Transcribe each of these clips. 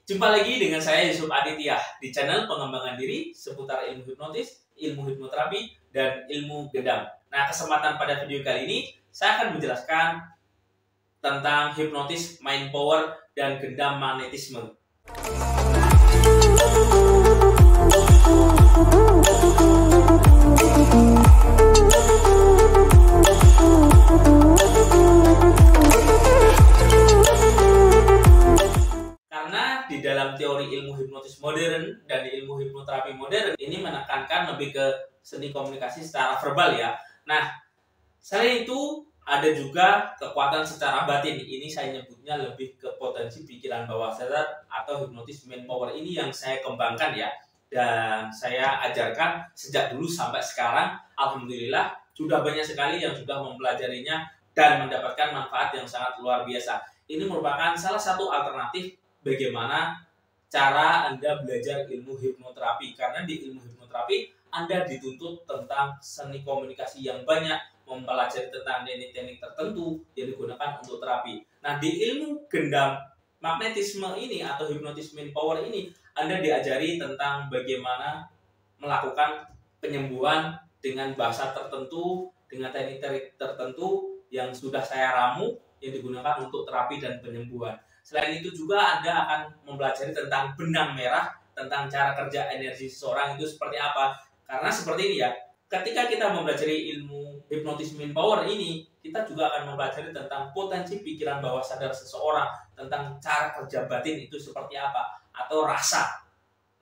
Jumpa lagi dengan saya Yusuf Aditya di channel pengembangan diri seputar ilmu hipnotis, ilmu hipnoterapi, dan ilmu gendam. Nah, kesempatan pada video kali ini saya akan menjelaskan tentang hipnotis mind power dan gendam magnetisme. Karena di dalam teori ilmu hipnotis modern dan ilmu hipnoterapi modern ini menekankan lebih ke seni komunikasi secara verbal ya. Nah, selain itu ada juga kekuatan secara batin. Ini saya nyebutnya lebih ke potensi pikiran bawah sadar atau hipnotis mind power ini yang saya kembangkan ya. Dan saya ajarkan sejak dulu sampai sekarang. Alhamdulillah sudah banyak sekali yang sudah mempelajarinya dan mendapatkan manfaat yang sangat luar biasa. Ini merupakan salah satu alternatif bagaimana cara Anda belajar ilmu hipnoterapi. Karena di ilmu hipnoterapi Anda dituntut tentang seni komunikasi yang banyak, mempelajari tentang teknik-teknik tertentu yang digunakan untuk terapi. Nah, di ilmu gendam magnetisme ini atau hipnotis mind power ini, Anda diajari tentang bagaimana melakukan penyembuhan dengan bahasa tertentu, dengan teknik-teknik tertentu yang sudah saya ramu yang digunakan untuk terapi dan penyembuhan. Selain itu juga Anda akan mempelajari tentang benang merah, tentang cara kerja energi seseorang itu seperti apa. Karena seperti ini ya, ketika kita mempelajari ilmu hipnotis mind power ini, kita juga akan mempelajari tentang potensi pikiran bawah sadar seseorang, tentang cara kerja batin itu seperti apa, atau rasa.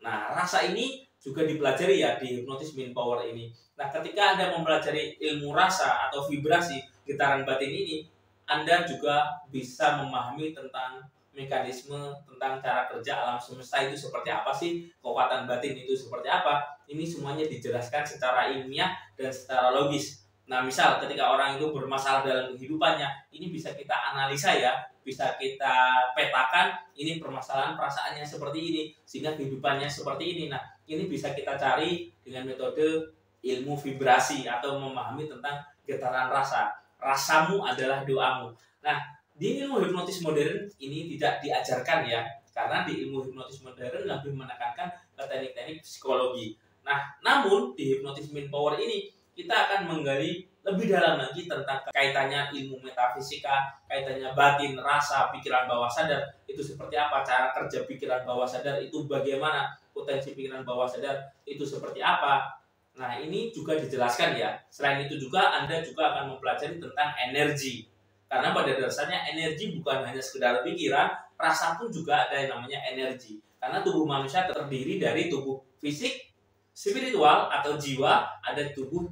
Nah, rasa ini juga dipelajari ya di hipnotis mind power ini. Nah, ketika Anda mempelajari ilmu rasa atau vibrasi getaran batin ini, Anda juga bisa memahami tentang mekanisme, tentang cara kerja alam semesta itu seperti apa sih, kekuatan batin itu seperti apa. Ini semuanya dijelaskan secara ilmiah dan secara logis. Nah, misal ketika orang itu bermasalah dalam kehidupannya, ini bisa kita analisa ya, bisa kita petakan, ini permasalahan perasaannya seperti ini, sehingga kehidupannya seperti ini. Nah, ini bisa kita cari dengan metode ilmu vibrasi atau memahami tentang getaran rasa. Rasamu adalah doamu. Nah, di ilmu hipnotis modern ini tidak diajarkan ya, karena di ilmu hipnotis modern lebih menekankan ke teknik-teknik psikologi. Nah, namun di hipnotis mind power ini kita akan menggali lebih dalam lagi tentang kaitannya ilmu metafisika, kaitannya batin, rasa, pikiran bawah sadar itu seperti apa, cara kerja pikiran bawah sadar itu bagaimana, potensi pikiran bawah sadar itu seperti apa. Nah, ini juga dijelaskan ya. Selain itu juga Anda juga akan mempelajari tentang energi. Karena pada dasarnya energi bukan hanya sekedar pikiran, rasa pun juga ada yang namanya energi. Karena tubuh manusia terdiri dari tubuh fisik, spiritual atau jiwa, ada tubuh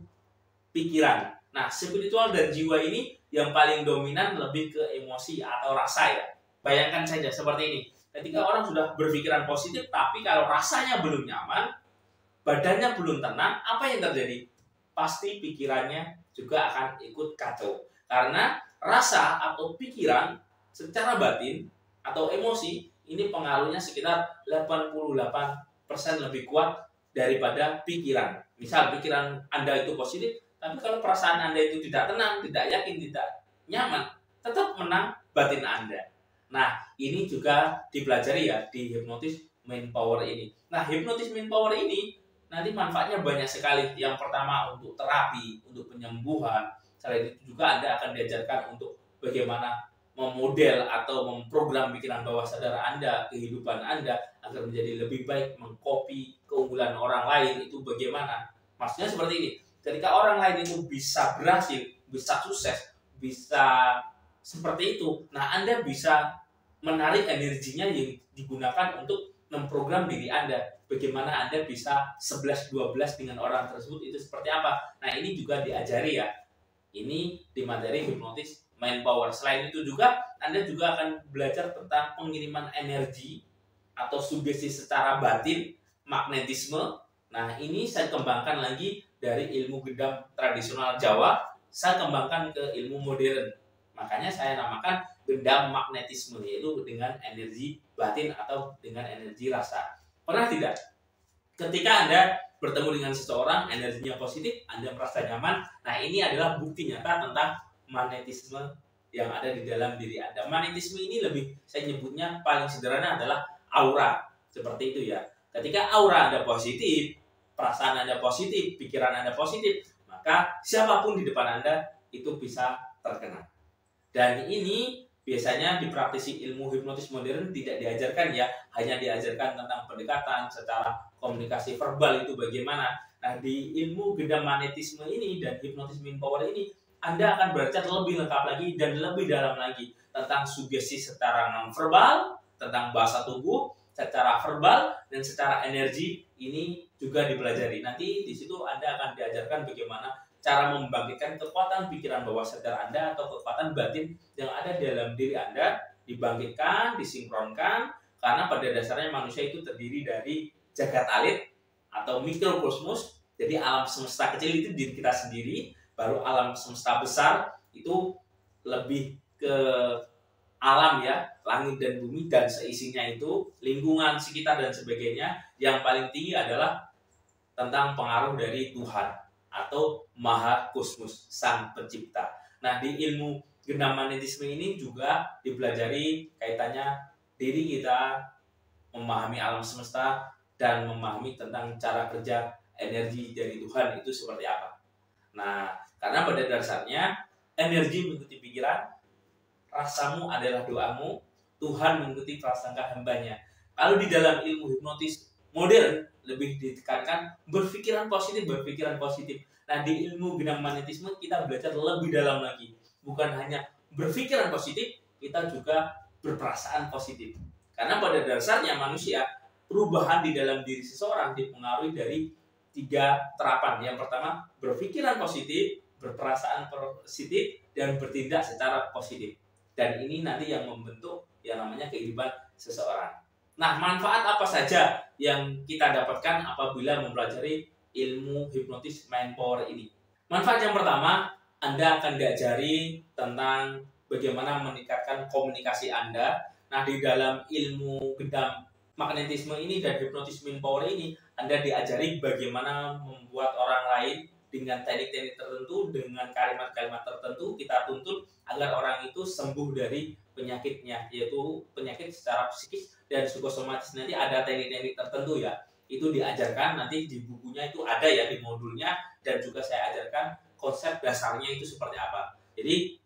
pikiran. Nah, spiritual dan jiwa ini yang paling dominan lebih ke emosi atau rasa ya. Bayangkan saja seperti ini. Ketika orang sudah berpikiran positif, tapi kalau rasanya belum nyaman, badannya belum tenang, apa yang terjadi? Pasti pikirannya juga akan ikut kacau. Karena rasa atau pikiran secara batin atau emosi ini pengaruhnya sekitar 88% lebih kuat daripada pikiran. Misal pikiran Anda itu positif, tapi kalau perasaan Anda itu tidak tenang, tidak yakin, tidak nyaman, tetap menang batin Anda. Nah, ini juga dipelajari ya di hipnotis mind power ini. Nah, hipnotis mind power ini nanti manfaatnya banyak sekali. Yang pertama untuk terapi, untuk penyembuhan. Selain itu juga Anda akan diajarkan untuk bagaimana memodel atau memprogram pikiran bawah sadar Anda, kehidupan Anda agar menjadi lebih baik, mengcopy keunggulan orang lain itu bagaimana. Maksudnya seperti ini, ketika orang lain itu bisa berhasil, bisa sukses, bisa seperti itu, nah Anda bisa menarik energinya yang digunakan untuk memprogram diri Anda. Bagaimana Anda bisa 11-12 dengan orang tersebut itu seperti apa. Nah, ini juga diajari ya. Ini di materi hipnotis mind power. Selain itu juga Anda juga akan belajar tentang pengiriman energi atau sugesti secara batin, magnetisme. Nah, ini saya kembangkan lagi dari ilmu gendam tradisional Jawa, saya kembangkan ke ilmu modern. Makanya saya namakan gendam magnetisme, yaitu dengan energi batin atau dengan energi rasa. Pernah tidak? Ketika Anda bertemu dengan seseorang, energinya positif, Anda merasa nyaman. Nah, ini adalah bukti nyata tentang magnetisme yang ada di dalam diri Anda. Magnetisme ini lebih, saya nyebutnya paling sederhana adalah aura. Seperti itu ya. Ketika aura Anda positif, perasaan Anda positif, pikiran Anda positif, maka siapapun di depan Anda itu bisa terkena. Dan ini biasanya di praktisi ilmu hipnotis modern tidak diajarkan ya, hanya diajarkan tentang pendekatan secara komunikasi verbal itu bagaimana. Nah, di ilmu gendam magnetisme ini dan hipnotis mind power ini, Anda akan belajar lebih lengkap lagi dan lebih dalam lagi tentang sugesti secara non-verbal, tentang bahasa tubuh, secara verbal, dan secara energi ini juga dipelajari. Nanti di situ Anda akan diajarkan bagaimana cara membangkitkan kekuatan pikiran bawah sadar Anda atau kekuatan batin yang ada di dalam diri Anda, dibangkitkan, disinkronkan, karena pada dasarnya manusia itu terdiri dari jagat alit atau mikrokosmos. Jadi alam semesta kecil itu diri kita sendiri, baru alam semesta besar itu lebih ke alam ya, langit dan bumi dan seisinya itu, lingkungan sekitar dan sebagainya. Yang paling tinggi adalah tentang pengaruh dari Tuhan atau Maha Kosmos, Sang Pencipta. Nah, di ilmu gendam magnetisme ini juga dipelajari kaitannya diri kita memahami alam semesta dan memahami tentang cara kerja energi dari Tuhan itu seperti apa. Nah, karena pada dasarnya energi mengikuti pikiran, rasamu adalah doamu, Tuhan mengikuti prasangka hambanya. Kalau di dalam ilmu hipnotis modern lebih ditekankan berpikiran positif. Nah, di ilmu gendam magnetisme kita belajar lebih dalam lagi. Bukan hanya berpikiran positif, kita juga berperasaan positif. Karena pada dasarnya manusia, perubahan di dalam diri seseorang dipengaruhi dari 3 terapan. Yang pertama, berpikiran positif, berperasaan positif, dan bertindak secara positif. Dan ini nanti yang membentuk yang namanya kehidupan seseorang. Nah, manfaat apa saja yang kita dapatkan apabila mempelajari ilmu hipnotis mind power ini? Manfaat yang pertama, Anda akan diajari tentang bagaimana meningkatkan komunikasi Anda. Nah, di dalam ilmu gendam magnetisme ini dan hipnotis mind power ini, Anda diajari bagaimana membuat orang lain dengan teknik-teknik tertentu, dengan kalimat-kalimat tertentu, kita tuntut agar orang itu sembuh dari penyakitnya, yaitu penyakit secara psikis dan psikosomatis. Nanti ada teknik-teknik tertentu ya, itu diajarkan nanti di bukunya itu ada ya, di modulnya, dan juga saya ajarkan konsep dasarnya itu seperti apa. Jadi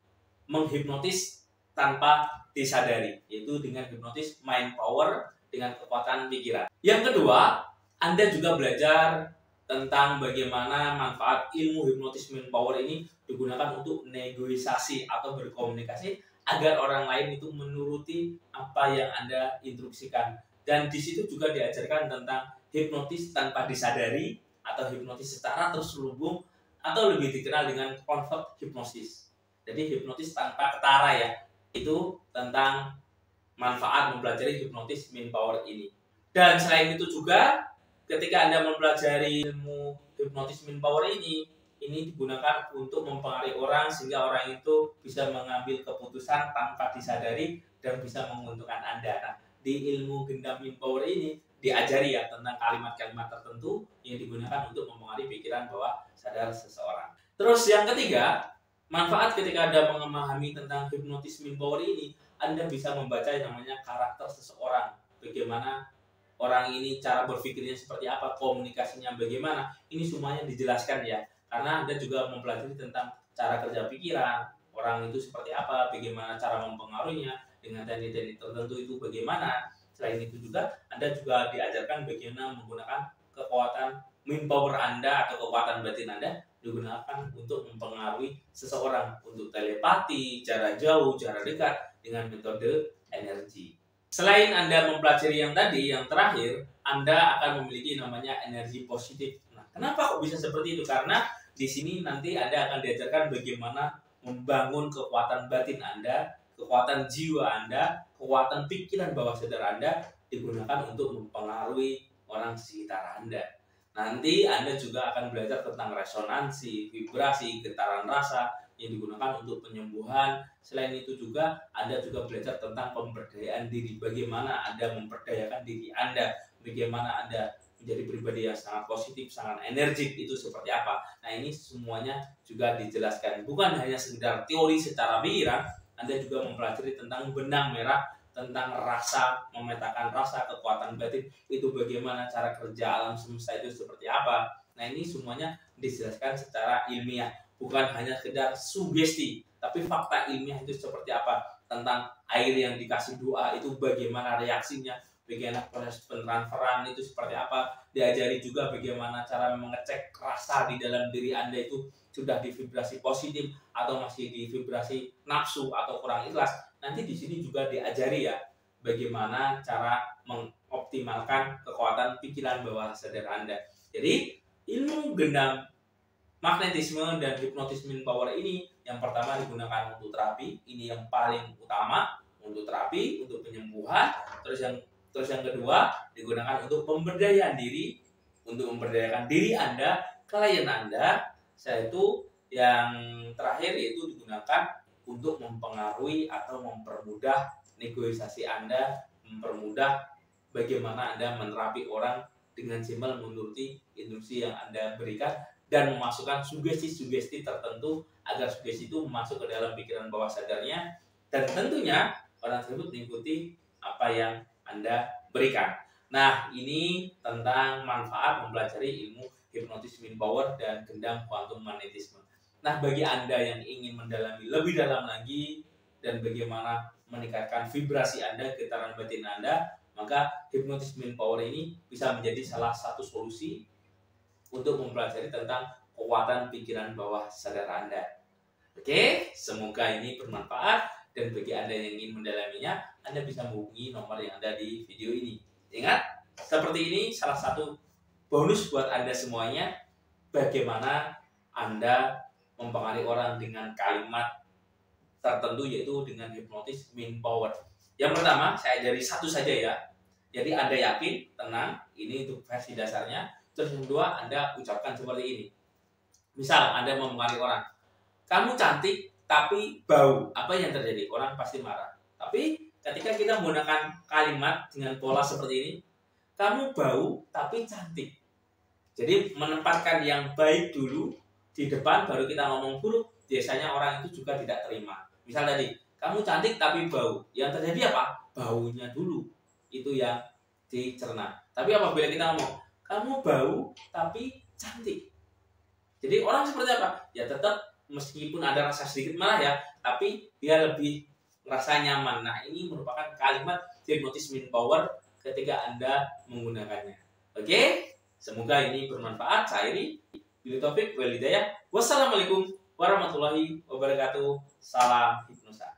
menghipnotis tanpa disadari, yaitu dengan hipnotis mind power dengan kekuatan pikiran. Yang kedua, Anda juga belajar tentang bagaimana manfaat ilmu hipnotis mind power ini digunakan untuk negosiasi atau berkomunikasi agar orang lain itu menuruti apa yang Anda instruksikan. Dan di situ juga diajarkan tentang hipnotis tanpa disadari atau hipnotis secara terselubung atau lebih dikenal dengan convert hipnosis. Jadi hipnotis tanpa ketara ya. Itu tentang manfaat mempelajari hipnotis mind power ini. Dan selain itu juga ketika Anda mempelajari ilmu hipnotis mind power ini digunakan untuk mempengaruhi orang sehingga orang itu bisa mengambil keputusan tanpa disadari dan bisa menguntungkan Anda. Nah, di ilmu gendam mind power ini diajari ya tentang kalimat-kalimat tertentu yang digunakan untuk mempengaruhi pikiran bawah sadar seseorang. Terus yang ketiga, manfaat ketika Anda memahami tentang hipnotis mind power ini, Anda bisa membaca yang namanya karakter seseorang. Bagaimana orang ini cara berpikirnya seperti apa, komunikasinya bagaimana, ini semuanya dijelaskan ya. Karena Anda juga mempelajari tentang cara kerja pikiran, orang itu seperti apa, bagaimana cara mempengaruhinya, dengan teknik-teknik tertentu itu bagaimana. Selain itu juga, Anda juga diajarkan bagaimana menggunakan kekuatan mind power Anda atau kekuatan batin Anda digunakan untuk mempengaruhi seseorang, untuk telepati, jarak jauh, jarak dekat, dengan metode energi. Selain Anda mempelajari yang tadi, yang terakhir, Anda akan memiliki namanya energi positif. Nah, kenapa kok bisa seperti itu? Karena di sini nanti Anda akan diajarkan bagaimana membangun kekuatan batin Anda, kekuatan jiwa Anda, kekuatan pikiran bawah sadar Anda digunakan untuk mempengaruhi orang sekitar Anda. Nanti Anda juga akan belajar tentang resonansi, vibrasi, getaran rasa yang digunakan untuk penyembuhan. Selain itu juga Anda juga belajar tentang pemberdayaan diri, bagaimana Anda memperdayakan diri Anda, bagaimana Anda menjadi pribadi yang sangat positif, sangat energik, itu seperti apa. Nah, ini semuanya juga dijelaskan. Bukan hanya sekedar teori secara pikiran, Anda juga mempelajari tentang benang merah tentang rasa, memetakan rasa, kekuatan batin, itu bagaimana cara kerja alam semesta itu seperti apa. Nah, ini semuanya dijelaskan secara ilmiah, bukan hanya sekedar sugesti, tapi fakta ilmiah itu seperti apa. Tentang air yang dikasih doa itu bagaimana reaksinya, bagaimana proses pentransferan itu seperti apa. Diajari juga bagaimana cara mengecek rasa di dalam diri Anda itu sudah di vibrasi positif atau masih di vibrasi nafsu atau kurang ikhlas. Nanti di sini juga diajari ya bagaimana cara mengoptimalkan kekuatan pikiran bawah sadar Anda. Jadi ilmu gendam magnetisme dan hipnotisme power ini yang pertama digunakan untuk terapi, ini yang paling utama untuk terapi, untuk penyembuhan. Terus yang kedua digunakan untuk pemberdayaan diri, untuk memberdayakan diri Anda, klien Anda. Setelah itu yang terakhir yaitu digunakan untuk mempengaruhi atau mempermudah negosiasi Anda, mempermudah bagaimana Anda menerapi orang dengan simpel menuruti instruksi yang Anda berikan dan memasukkan sugesti-sugesti tertentu agar sugesti itu masuk ke dalam pikiran bawah sadarnya, dan tentunya orang tersebut mengikuti apa yang Anda berikan. Nah, ini tentang manfaat mempelajari ilmu hipnotisme power dan gendam kuantum magnetisme. Nah, bagi Anda yang ingin mendalami lebih dalam lagi dan bagaimana meningkatkan vibrasi Anda, getaran batin Anda, maka hipnotisme power ini bisa menjadi salah satu solusi untuk mempelajari tentang kekuatan pikiran bawah sadar Anda. Oke, semoga ini bermanfaat, dan bagi Anda yang ingin mendalaminya, Anda bisa menghubungi nomor yang ada di video ini. Ingat, seperti ini salah satu bonus buat Anda semuanya, bagaimana Anda mempengaruhi orang dengan kalimat tertentu, yaitu dengan hipnotis mind power. Yang pertama, saya ajari satu saja ya. Jadi Anda yakin, tenang, ini untuk versi dasarnya. Terus yang kedua, Anda ucapkan seperti ini. Misal Anda mempengaruhi orang, kamu cantik tapi bau. Apa yang terjadi? Orang pasti marah. Tapi ketika kita menggunakan kalimat dengan pola seperti ini, kamu bau tapi cantik. Jadi menempatkan yang baik dulu di depan, baru kita ngomong buruk, biasanya orang itu juga tidak terima. Misal tadi, kamu cantik tapi bau. Yang terjadi apa? Baunya dulu. Itu yang dicerna. Tapi apabila kita ngomong, kamu bau tapi cantik. Jadi orang seperti apa? Ya tetap meskipun ada rasa sedikit marah ya, tapi dia lebih merasa nyaman. Nah, ini merupakan kalimat hipnotisme power ketika Anda menggunakannya. Oke? Semoga ini bermanfaat. Saya ini Billy Taufik wal Hidayah. Wassalamualaikum warahmatullahi wabarakatuh. Salam hipnosa.